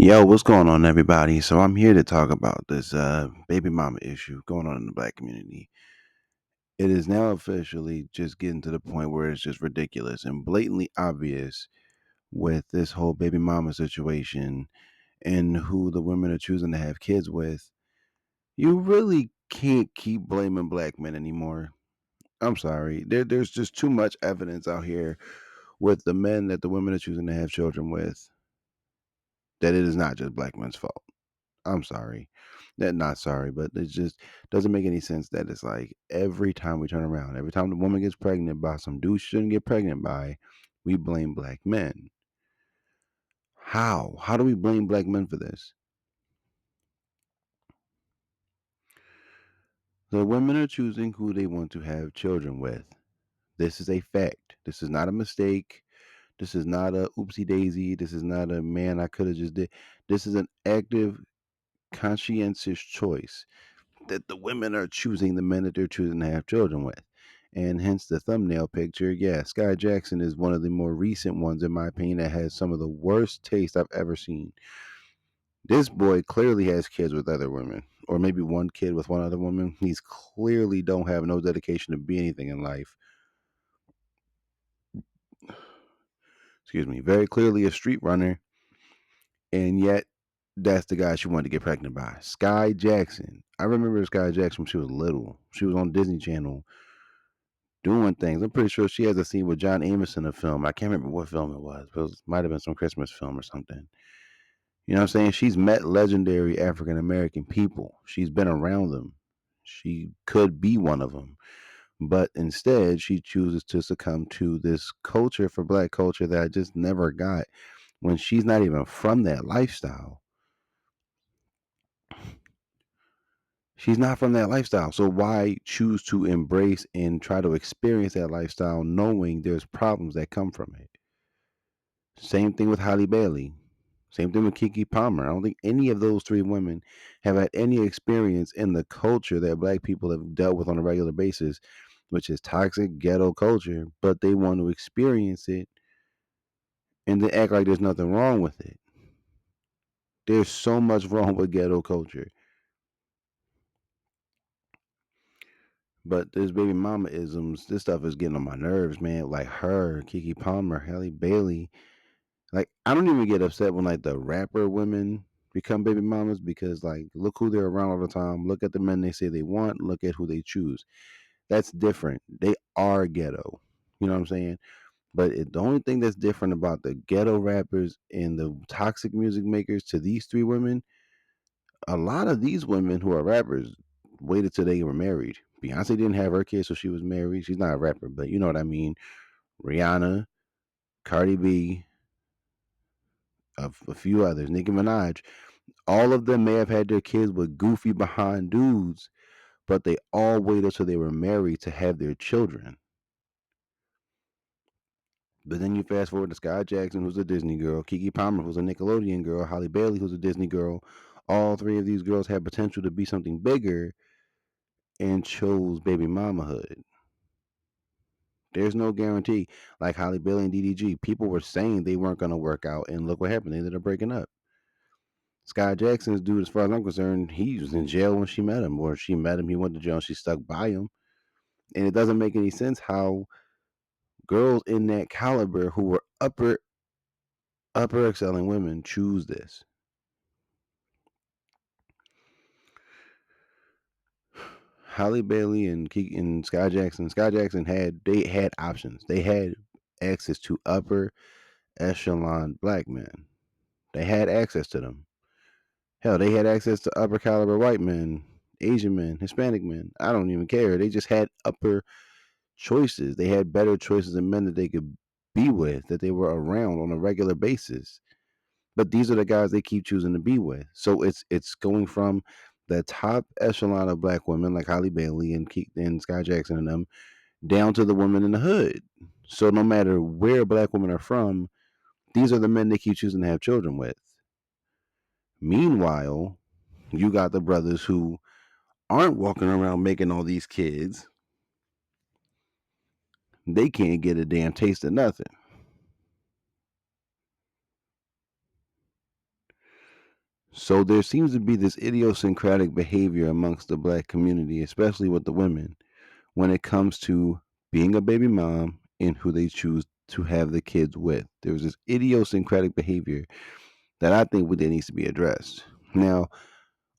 Yo, what's going on, everybody? So I'm here to talk about this baby mama issue going on in the black community. It is now officially just getting to the point where it's just ridiculous and blatantly obvious with this whole baby mama situation and who the women are choosing to have kids with. You really can't keep blaming black men anymore. I'm sorry. There's just too much evidence out here with the men that the women are choosing to have children with that it is not just black men's fault. I'm sorry. That not sorry, but it just doesn't make any sense that it's like every time we turn around, every time the woman gets pregnant by some dude she shouldn't get pregnant by, we blame black men. How? How do we blame black men for this? The women are choosing who they want to have children with. This is a fact. This is not a mistake. This is not a oopsie daisy. This is not a man I could have just did. This is an active, conscientious choice that the women are choosing the men that they're choosing to have children with. And hence the thumbnail picture. Yeah, Sky Jackson is one of the more recent ones, in my opinion, that has some of the worst taste I've ever seen. This boy clearly has kids with other women, or maybe one kid with one other woman. He's clearly don't have no dedication to be anything in life. Excuse me. Very clearly a street runner, and yet that's the guy she wanted to get pregnant by. Sky Jackson. I remember Sky Jackson when she was little. She was on Disney Channel doing things. I'm pretty sure she has a scene with John Amos in a film. I can't remember what film it was, but it might have been some Christmas film or something. You know what I'm saying? She's met legendary African American people. She's been around them. She could be one of them. But instead, she chooses to succumb to this culture for black culture that I just never got when she's not even from that lifestyle. She's not from that lifestyle. So why choose to embrace and try to experience that lifestyle knowing there's problems that come from it? Same thing with Halle Bailey. Same thing with Kiki Palmer. I don't think any of those three women have had any experience in the culture that black people have dealt with on a regular basis, which is toxic ghetto culture, but they want to experience it and then act like there's nothing wrong with it. There's so much wrong with ghetto culture. But this baby mama isms, this stuff is getting on my nerves, man. Like her, Kiki Palmer, Halle Bailey. Like I don't even get upset when like the rapper women become baby mamas because like look who they're around all the time. Look at the men they say they want. Look at who they choose. That's different. They are ghetto. You know what I'm saying? But the only thing that's different about the ghetto rappers and the toxic music makers to these three women, a lot of these women who are rappers waited till they were married. Beyonce didn't have her kids, so she was married. She's not a rapper, but you know what I mean. Rihanna, Cardi B, a few others, Nicki Minaj, all of them may have had their kids with goofy behind dudes, but they all waited till they were married to have their children. But then you fast forward to Sky Jackson, who's a Disney girl, Kiki Palmer, who's a Nickelodeon girl, Holly Bailey, who's a Disney girl. All three of these girls had potential to be something bigger and chose baby mamahood. There's no guarantee. Like Holly Bailey and DDG, people were saying they weren't going to work out, and look what happened. They ended up breaking up. Sky Jackson's dude, as far as I'm concerned, he was in jail when she met him, or she met him, he went to jail, and she stuck by him. And it doesn't make any sense how girls in that caliber who were upper excelling women choose this. Halle Bailey and Sky Jackson. Sky Jackson had options. They had access to upper echelon black men. They had access to them. Hell, they had access to upper caliber white men, Asian men, Hispanic men. I don't even care. They just had upper choices. They had better choices of men that they could be with, that they were around on a regular basis. But these are the guys they keep choosing to be with. So it's going from the top echelon of black women like Holly Bailey and Sky Jackson and them down to the women in the hood. So no matter where black women are from, these are the men they keep choosing to have children with. Meanwhile, you got the brothers who aren't walking around making all these kids. They can't get a damn taste of nothing. So there seems to be this idiosyncratic behavior amongst the black community, especially with the women, when it comes to being a baby mom and who they choose to have the kids with. There's this idiosyncratic behavior that I think that needs to be addressed. Now,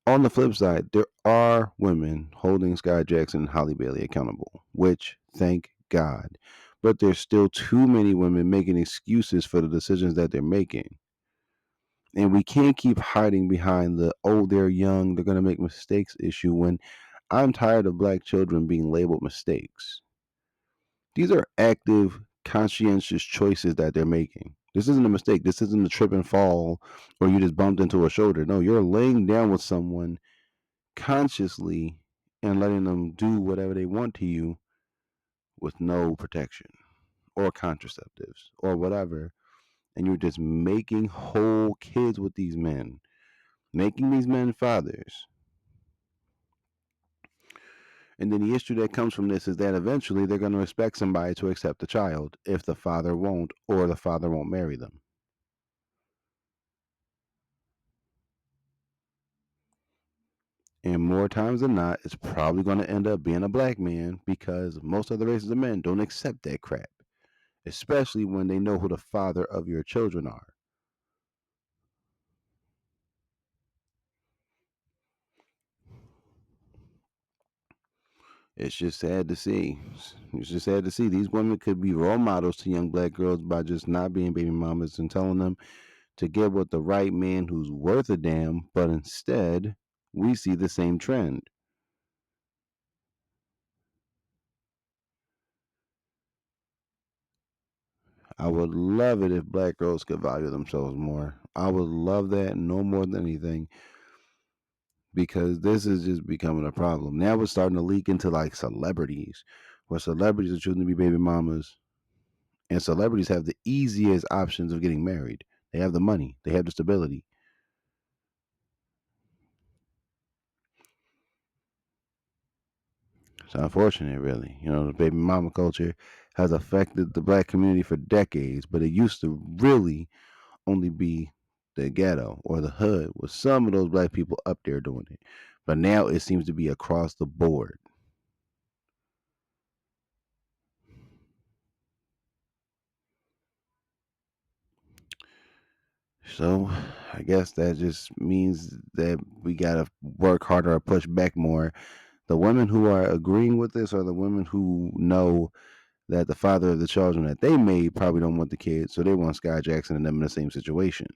on the flip side, there are women holding Sky Jackson and Holly Bailey accountable, which thank God. But there's still too many women making excuses for the decisions that they're making. And we can't keep hiding behind the oh, they're young, they're going to make mistakes issue when I'm tired of black children being labeled mistakes. These are active, conscientious choices that they're making. This isn't a mistake. This isn't a trip and fall or you just bumped into a shoulder. No, you're laying down with someone consciously and letting them do whatever they want to you with no protection or contraceptives or whatever. And you're just making whole kids with these men, making these men fathers. And then the issue that comes from this is that eventually they're going to expect somebody to accept the child if the father won't or the father won't marry them. And more times than not, it's probably going to end up being a black man because most other races of men don't accept that crap, especially when they know who the father of your children are. It's just sad to see. It's just sad to see. These women could be role models to young black girls by just not being baby mamas and telling them to get with the right man who's worth a damn, but instead, we see the same trend. I would love it if black girls could value themselves more. I would love that no more than anything because this is just becoming a problem. Now it's starting to leak into like celebrities, where celebrities are choosing to be baby mamas, and celebrities have the easiest options of getting married. They have the money, they have the stability. It's unfortunate, really. You know, the baby mama culture has affected the black community for decades, but it used to really only be the ghetto or the hood with some of those black people up there doing it. But now it seems to be across the board. So I guess that just means that we gotta work harder or push back more. The women who are agreeing with this are the women who know that the father of the children that they made probably don't want the kids, so they want Sky Jackson and them in the same situation.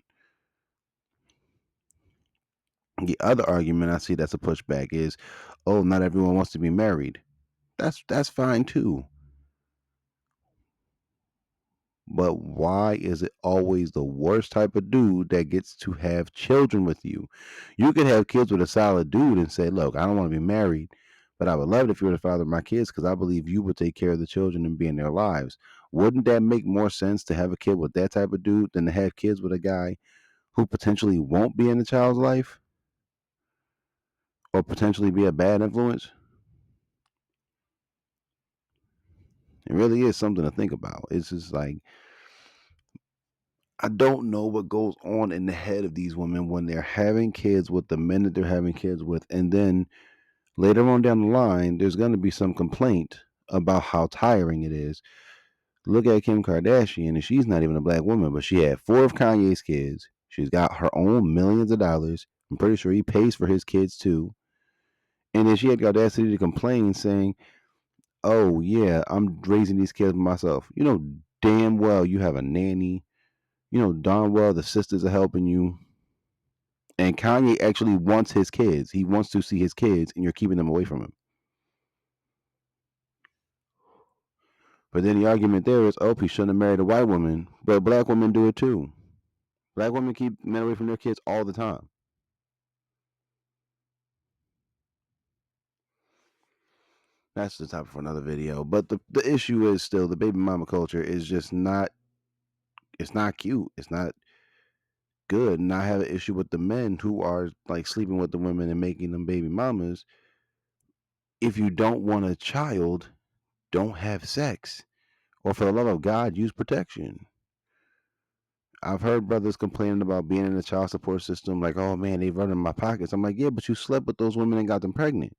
The other argument I see that's a pushback is, oh, not everyone wants to be married. That's fine too. But why is it always the worst type of dude that gets to have children with you? You could have kids with a solid dude and say, look, I don't want to be married, but I would love it if you were the father of my kids because I believe you would take care of the children and be in their lives. Wouldn't that make more sense to have a kid with that type of dude than to have kids with a guy who potentially won't be in the child's life or potentially be a bad influence? It really is something to think about. It's just like I don't know what goes on in the head of these women when they're having kids with the men that they're having kids with, and then later on down the line, there's going to be some complaint about how tiring it is. Look at Kim Kardashian, and she's not even a black woman, but she had four of Kanye's kids. She's got her own millions of dollars. I'm pretty sure he pays for his kids too. And then she had the audacity to complain, saying, "Oh yeah, I'm raising these kids myself." You know damn well you have a nanny. You know darn well the sisters are helping you. And Kanye actually wants his kids. He wants to see his kids, and you're keeping them away from him. But then the argument there is, oh, he shouldn't have married a white woman. But black women do it too. Black women keep men away from their kids all the time. That's the topic for another video. But the issue is still the baby mama culture is just not it's not cute. It's not good. And I have an issue with the men who are like sleeping with the women and making them baby mamas. If you don't want a child, don't have sex. Or for the love of God, use protection. I've heard brothers complaining about being in the child support system, like, oh man, they running my pockets. I'm like, yeah, but you slept with those women and got them pregnant.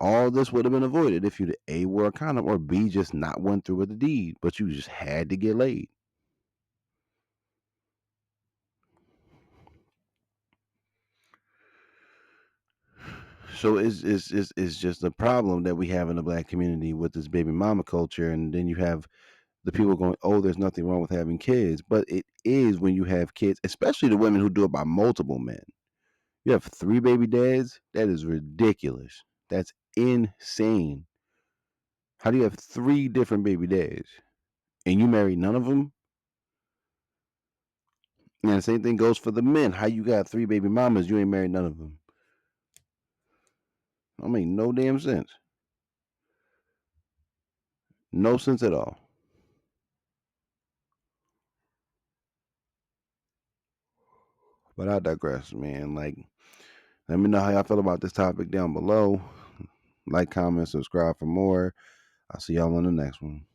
All this would have been avoided if you'd A, wore a condom, or B, just not went through with the deed, but you just had to get laid. So it's just a problem that we have in the black community with this baby mama culture, and then you have the people going, "Oh, there's nothing wrong with having kids," but it is when you have kids, especially the women who do it by multiple men. You have three baby dads. That is ridiculous. That's insane. How do you have three different baby dads and you marry none of them? And the same thing goes for the men. How you got three baby mamas? You ain't married none of them. I mean, no damn sense. No sense at all. But I digress, man. Like, let me know how y'all feel about this topic down below. Like, comment, subscribe for more. I'll see y'all on the next one.